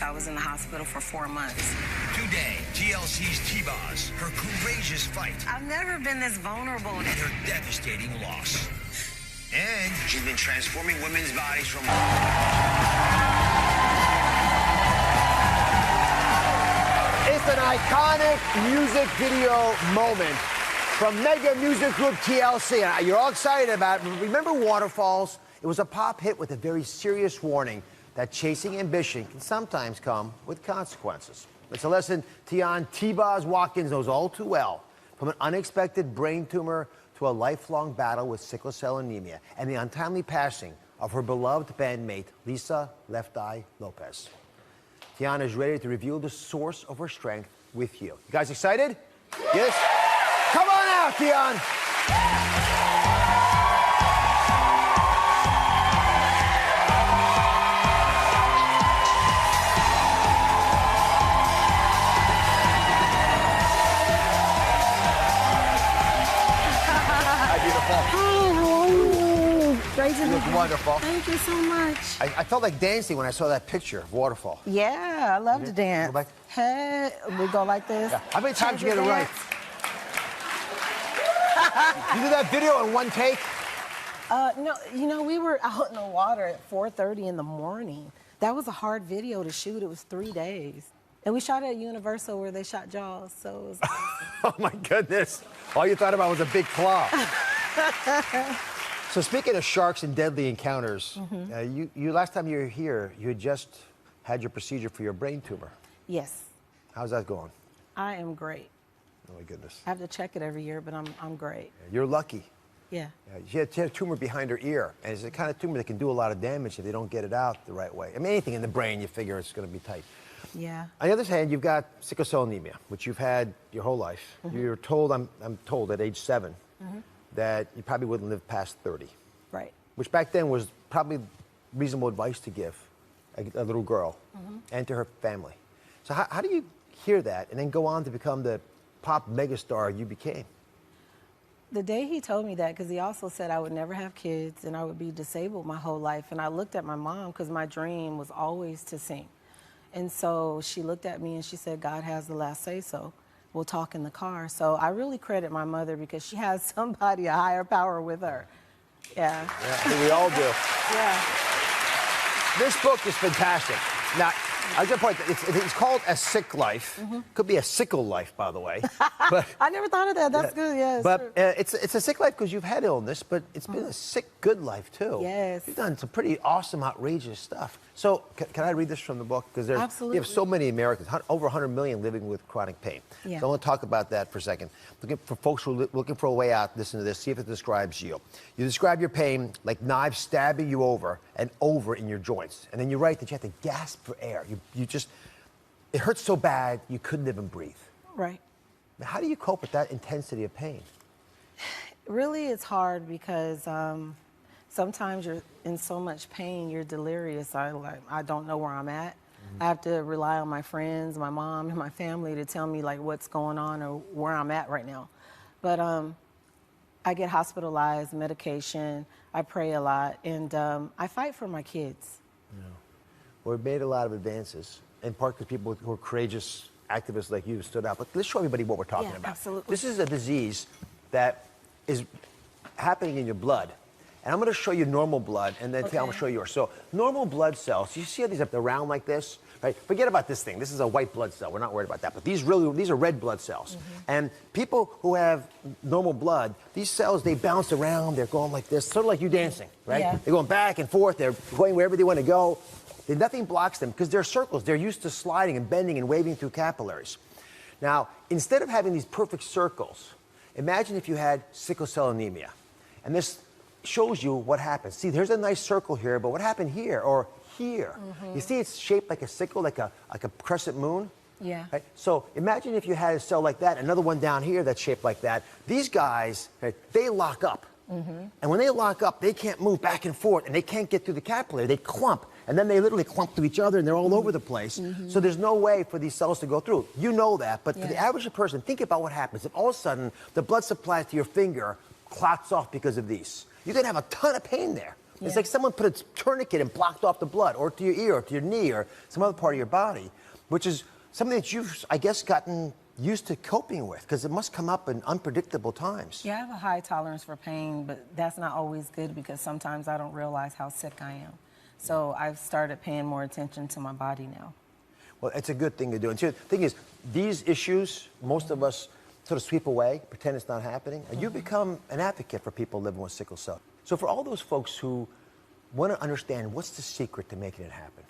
I was in the hospital for 4 months. Today, TLC's T-Boz, her courageous fight. I've never been this vulnerable. And her devastating loss. And she's been transforming women's bodies from... It's an iconic music video moment from mega music group TLC. And you're all excited about it. Remember Waterfalls? It was a pop hit with a very serious warning that chasing ambition can sometimes come with consequences. It's a lesson T-Boz Watkins knows all too well, from an unexpected brain tumor to a lifelong battle with sickle cell anemia and the untimely passing of her beloved bandmate, Lisa Left Eye Lopez. Tiana is ready to reveal the source of her strength with you. You guys excited? Yes? Come on out, Tiana! You look wonderful. Thank you so much. I felt like dancing when I saw that picture of Waterfall. Yeah, I love to dance. Go back. Hey, we go like this. Yeah. How many times did you get it right? You did that video in one take? No, you know, we were out in the water at 4:30 in the morning. That was a hard video to shoot. It was 3 days. And we shot at Universal where they shot Jaws, so it was awesome. Oh, my goodness. All you thought about was a big claw. So speaking of sharks and deadly encounters, you last time you were here, you had just had your procedure for your brain tumor. Yes. How's that going? I am great. Oh, my goodness. I have to check it every year, but I'm great. You're lucky. Yeah. She had a tumor behind her ear, and it's the kind of tumor that can do a lot of damage if they don't get it out the right way. I mean, anything in the brain, you figure it's going to be tight. Yeah. On the other hand, you've got sickle cell anemia, which you've had your whole life. You're told, I'm told, at age 7, that you probably wouldn't live past 30. Right. Which back then was probably reasonable advice to give a little girl and to her family. So how do you hear that and then go on to become the pop megastar you became? The day he told me that, because he also said I would never have kids and I would be disabled my whole life. And I looked at my mom, because my dream was always to sing. And so she looked at me and she said, God has the last say so. We'll talk in the car. So I really credit my mother because she has somebody, a higher power with her. Yeah. Yeah, we all do. Yeah. This book is fantastic. Now, I just point it's called A Sick Life. Could be a sickle life, by the way. But I never thought of that. That's good. Yeah. But it's a sick life because you've had illness, but it's been a sick, good life too. Yes. You've done some pretty awesome, outrageous stuff. So can I read this from the book? Because Absolutely. You have so many Americans, over 100 million living with chronic pain. Yeah. So I want to talk about that for a second. Looking for folks who are looking for a way out, listen to this, see if it describes you. You describe your pain like knives stabbing you over and over in your joints. And then you write that you have to gasp for air. You just, it hurts so bad you couldn't even breathe. Right. Now, how do you cope with that intensity of pain? Really, it's hard because sometimes you're in so much pain, you're delirious. I don't know where I'm at. I have to rely on my friends, my mom, and my family to tell me like what's going on or where I'm at right now. But I get hospitalized, medication, I pray a lot, and I fight for my kids. Yeah. Well, we've made a lot of advances, in part because people who are courageous activists like you stood out. But let's show everybody what we're talking about. Absolutely. This is a disease that is happening in your blood. And I'm going to show you normal blood, and then I'm going to show you yours. So normal blood cells, you see how these are round like this? Right? Forget about this thing. This is a white blood cell. We're not worried about that. But these are red blood cells. And people who have normal blood, these cells, they bounce around. They're going like this, sort of like you dancing, right? Yeah. They're going back and forth. They're going wherever they want to go. Nothing blocks them because they're circles. They're used to sliding and bending and waving through capillaries. Now, instead of having these perfect circles, imagine if you had sickle cell anemia. And this shows you what happens. See, there's a nice circle here, but what happened here or here? You see it's shaped like a sickle, like a crescent moon? Yeah. Right? So imagine if you had a cell like that, another one down here that's shaped like that. These guys, right, they lock up. And when they lock up, they can't move back and forth, and they can't get through the capillary. They clump, and then they literally clump to each other, and they're all over the place. So there's no way for these cells to go through. You know that, but for the average person, think about what happens if all of a sudden the blood supply to your finger clots off because of these. You're going to have a ton of pain there. It's like someone put a tourniquet and blocked off the blood, or to your ear, or to your knee, or some other part of your body, which is something that you've, I guess, gotten used to coping with, because it must come up in unpredictable times. Yeah, I have a high tolerance for pain, but that's not always good because sometimes I don't realize how sick I am. So I've started paying more attention to my body now. Well, it's a good thing to do. And see, the thing is, these issues, most of us sort of sweep away, pretend it's not happening, and you become an advocate for people living with sickle cell. So for all those folks who want to understand what's the secret to making it happen?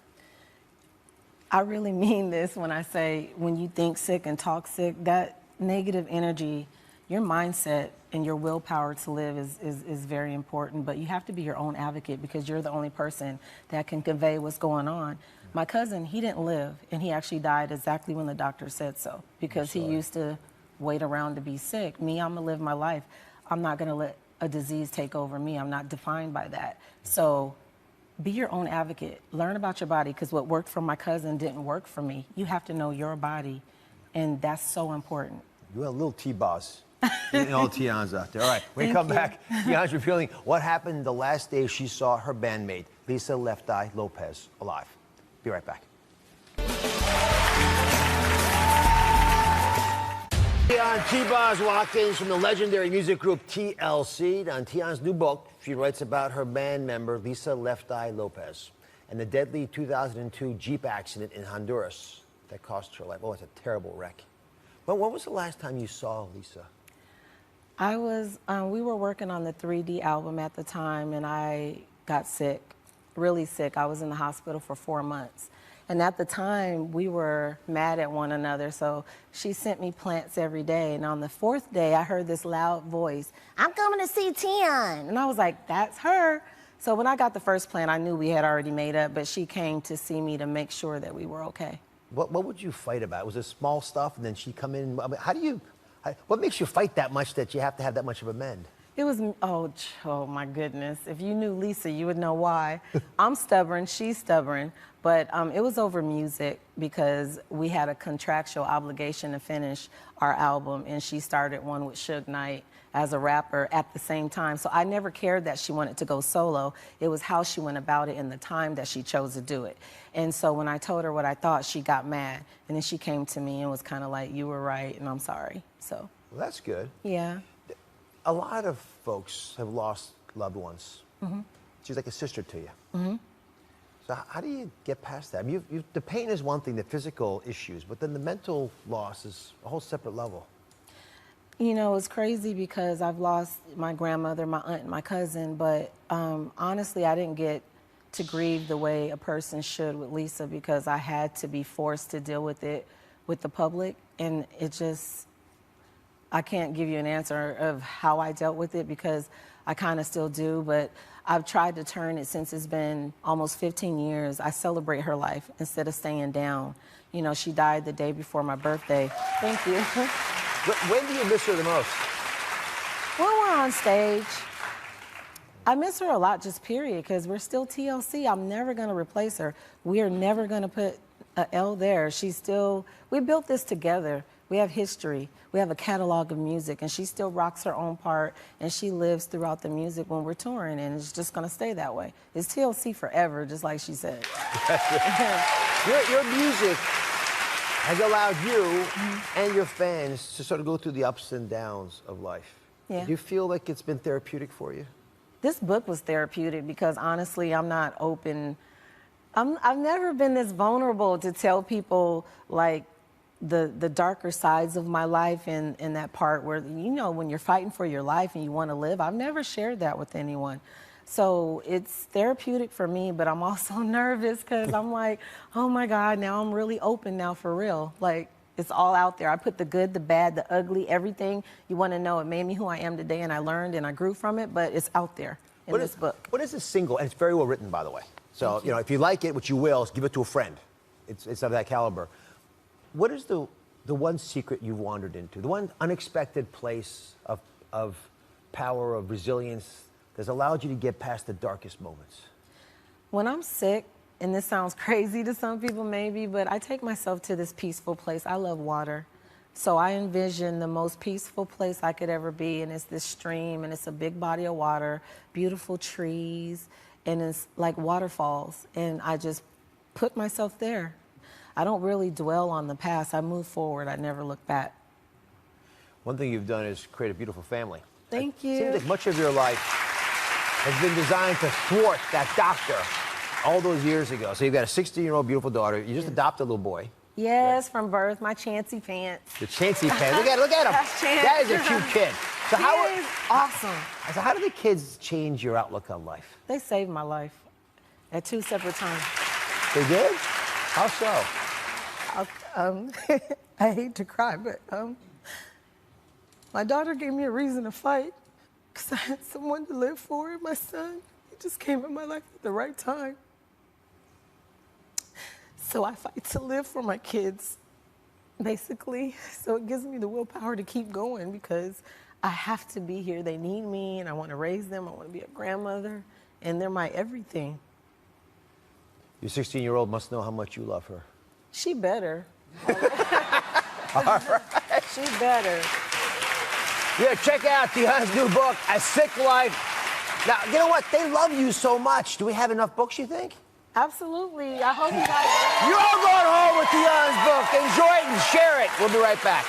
I really mean this when I say when you think sick and talk sick, that negative energy, your mindset and your willpower to live is very important, but you have to be your own advocate because you're the only person that can convey what's going on. My cousin, he didn't live, and he actually died exactly when the doctor said so because he used to wait around to be sick. Me, I'm gonna live my life. I'm not gonna let a disease take over me. I'm not defined by that. So be your own advocate. Learn about your body because what worked for my cousin didn't work for me. You have to know your body, and that's so important. You're a little T-Boz. All Tiana's out there. All right, when we come back, Tiana's revealing what happened the last day she saw her bandmate, Lisa Left Eye Lopez, alive. Be right back. On T-Boz Watkins from the legendary music group TLC. On Tiana's new book, she writes about her band member, Lisa Left Eye Lopez, and the deadly 2002 Jeep accident in Honduras that cost her life. Oh, it's a terrible wreck. But when was the last time you saw Lisa? We were working on the 3D album at the time, and I got sick, really sick. I was in the hospital for 4 months. And at the time, we were mad at one another, so she sent me plants every day. And on the 4th day, I heard this loud voice, "I'm coming to see Tian." And I was like, that's her. So when I got the first plant, I knew we had already made up, but she came to see me to make sure that we were okay. What would you fight about? Was it small stuff, and then she'd come in? I mean, what makes you fight that much that you have to have that much of a mend? It was, oh my goodness. If you knew Lisa, you would know why. I'm stubborn, she's stubborn, but it was over music because we had a contractual obligation to finish our album, and she started one with Suge Knight as a rapper at the same time. So I never cared that she wanted to go solo. It was how she went about it and the time that she chose to do it. And so when I told her what I thought, she got mad. And then she came to me and was kind of like, "You were right, and I'm sorry." So. Well, that's good. Yeah. A lot of folks have lost loved ones. Mm-hmm. She's like a sister to you. Mm-hmm. So how do you get past that? I mean, the pain is one thing, the physical issues, but then the mental loss is a whole separate level. You know, it's crazy because I've lost my grandmother, my aunt, and my cousin, but honestly, I didn't get to grieve the way a person should with Lisa because I had to be forced to deal with it with the public, and it just, I can't give you an answer of how I dealt with it because I kind of still do, but I've tried to turn it since it's been almost 15 years. I celebrate her life instead of staying down. You know, she died the day before my birthday. Thank you. When do you miss her the most? When we're on stage. I miss her a lot, just period, because we're still TLC. I'm never going to replace her. We are never going to put an L there. She's still, we built this together. We have history. We have a catalog of music, and she still rocks her own part, and she lives throughout the music when we're touring, and it's just going to stay that way. It's TLC forever, just like she said. Your music has allowed you and your fans to sort of go through the ups and downs of life. Yeah. Do you feel like it's been therapeutic for you? This book was therapeutic because honestly, I'm not open. I've never been this vulnerable to tell people like the darker sides of my life and that part where, you know, when you're fighting for your life and you want to live. I've never shared that with anyone. So it's therapeutic for me, but I'm also nervous because I'm like, oh my God, now I'm really open now for real. Like, it's all out there. I put the good, the bad, the ugly, everything you want to know. It made me who I am today, and I learned and I grew from it, but it's out there in this book. What is this single? And it's very well written, by the way. So, you know, if you like it, which you will, give it to a friend. It's of that caliber. What is the one secret you've wandered into? The one unexpected place of power, of resilience that's allowed you to get past the darkest moments? When I'm sick, and this sounds crazy to some people maybe, but I take myself to this peaceful place. I love water. So I envision the most peaceful place I could ever be, and it's this stream, and it's a big body of water, beautiful trees, and it's like waterfalls, and I just put myself there. I don't really dwell on the past. I move forward. I never look back. One thing you've done is create a beautiful family. Thank It you. seems like much of your life has been designed to thwart that doctor all those years ago. So you've got a 16-year-old beautiful daughter. You just adopted a little boy. Yes, from birth, my chancy pants. The Chancy pants. Look at him. That is a cute kid. So He is awesome. So how do the kids change your outlook on life? They saved my life at 2 separate times. They did? How so? I hate to cry, but my daughter gave me a reason to fight because I had someone to live for. My son, he just came in my life at the right time. So I fight to live for my kids, basically. So it gives me the willpower to keep going because I have to be here. They need me, and I want to raise them. I want to be a grandmother, and they're my everything. Your 16-year-old must know how much you love her. She better. All right. She better. Yeah, check out Tiana's new book, A Sick Life. Now, you know what? They love you so much. Do we have enough books, you think? Absolutely. I hope you guys. You're all going home with Tiana's book. Enjoy it and share it. We'll be right back.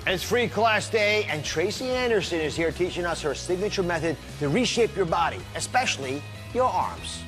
It's free class day, and Tracy Anderson is here teaching us her signature method to reshape your body, especially your arms.